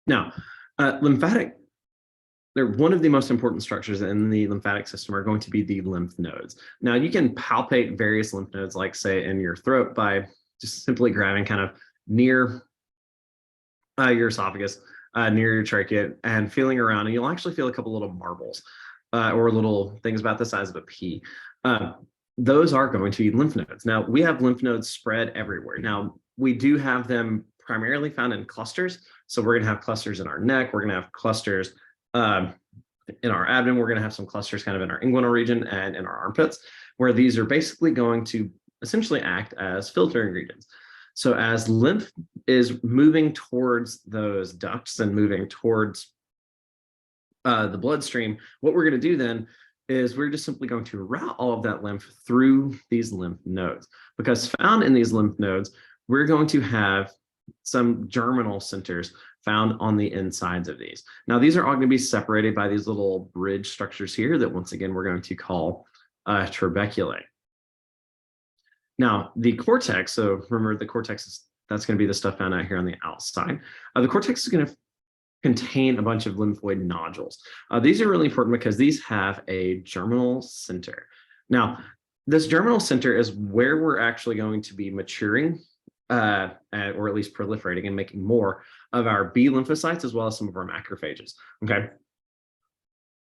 Now, lymphatic, they're one of the most important structures in the lymphatic system are going to be the lymph nodes. Now, you can palpate various lymph nodes, like say in your throat, by just simply grabbing kind of near your esophagus, near your trachea, and feeling around, and you'll actually feel a couple little marbles or little things about the size of a pea. Those are going to be lymph nodes. Now, we have lymph nodes spread everywhere. Now, we do have them primarily found in clusters. So we're going to have clusters in our neck. We're going to have clusters in our abdomen. We're going to have some clusters kind of in our inguinal region and in our armpits, where these are basically going to essentially act as filtering regions. So as lymph is moving towards those ducts and moving towards the bloodstream, what we're going to do then is we're just simply going to route all of that lymph through these lymph nodes, because found in these lymph nodes, we're going to have some germinal centers found on the insides of these. Now, these are all going to be separated by these little bridge structures here that, once again, we're going to call trabeculae. Now, the cortex, so remember the cortex, that's going to be the stuff found out here on the outside. The cortex is going to contain a bunch of lymphoid nodules. These are really important because these have a germinal center. Now, this germinal center is where we're actually going to be maturing or at least proliferating and making more of our B lymphocytes, as well as some of our macrophages, okay?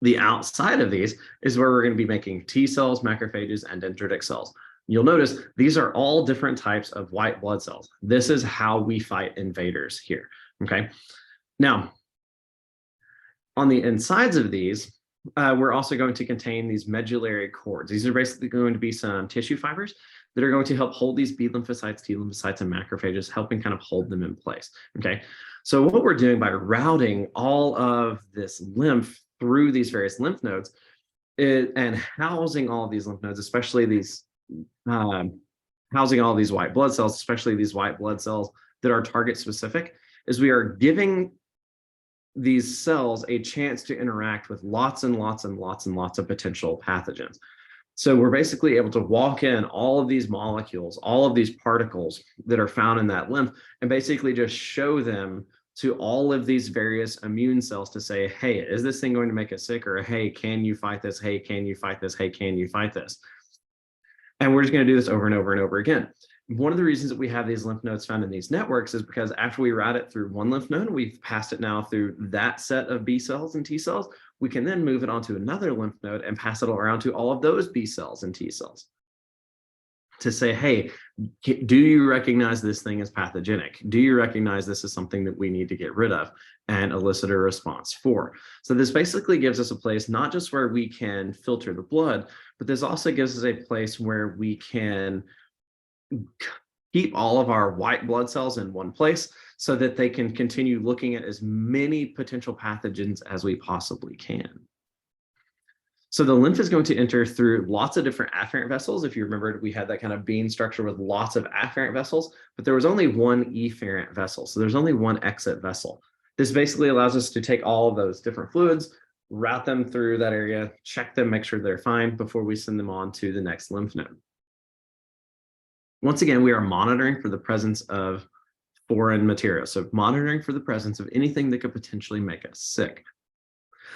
The outside of these is where we're going to be making T cells, macrophages, and dendritic cells. You'll notice these are all different types of white blood cells. This is how we fight invaders here, okay? Now, on the insides of these, we're also going to contain these medullary cords. These are basically going to be some tissue fibers that are going to help hold these B lymphocytes, T lymphocytes, and macrophages, helping kind of hold them in place, okay? So what we're doing by routing all of this lymph through these various lymph nodes and housing all of these lymph nodes, especially these, housing all these white blood cells, especially these white blood cells that are target specific, is we are giving these cells a chance to interact with lots and lots and lots and lots of potential pathogens. So we're basically able to walk in all of these molecules, all of these particles that are found in that lymph, and basically just show them to all of these various immune cells to say, hey, is this thing going to make us sick? Or, hey, can you fight this? Hey, can you fight this? Hey, can you fight this? And we're just going to do this over and over and over again. One of the reasons that we have these lymph nodes found in these networks is because after we route it through one lymph node, we've passed it now through that set of B cells and T cells, we can then move it onto another lymph node and pass it around to all of those B cells and T cells to say, hey, do you recognize this thing as pathogenic? Do you recognize this is something that we need to get rid of and elicit a response for? So this basically gives us a place not just where we can filter the blood, but this also gives us a place where we can keep all of our white blood cells in one place so that they can continue looking at as many potential pathogens as we possibly can. So the lymph is going to enter through lots of different afferent vessels. If you remembered, we had that kind of bean structure with lots of afferent vessels, but there was only one efferent vessel. So there's only one exit vessel. This basically allows us to take all of those different fluids, route them through that area, check them, make sure they're fine before we send them on to the next lymph node. Once again, we are monitoring for the presence of foreign material. So monitoring for the presence of anything that could potentially make us sick.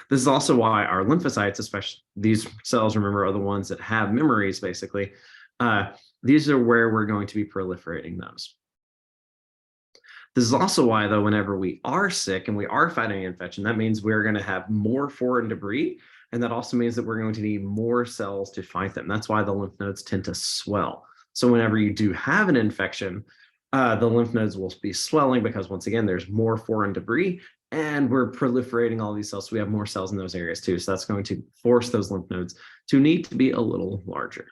This is also why our lymphocytes, especially these cells, remember, are the ones that have memories, basically. These are where we're going to be proliferating those. This is also why, though, whenever we are sick and we are fighting an infection, that means we're going to have more foreign debris. And that also means that we're going to need more cells to fight them. That's why the lymph nodes tend to swell. So whenever you do have an infection, the lymph nodes will be swelling because, once again, there's more foreign debris and we're proliferating all these cells. So we have more cells in those areas too. So that's going to force those lymph nodes to need to be a little larger.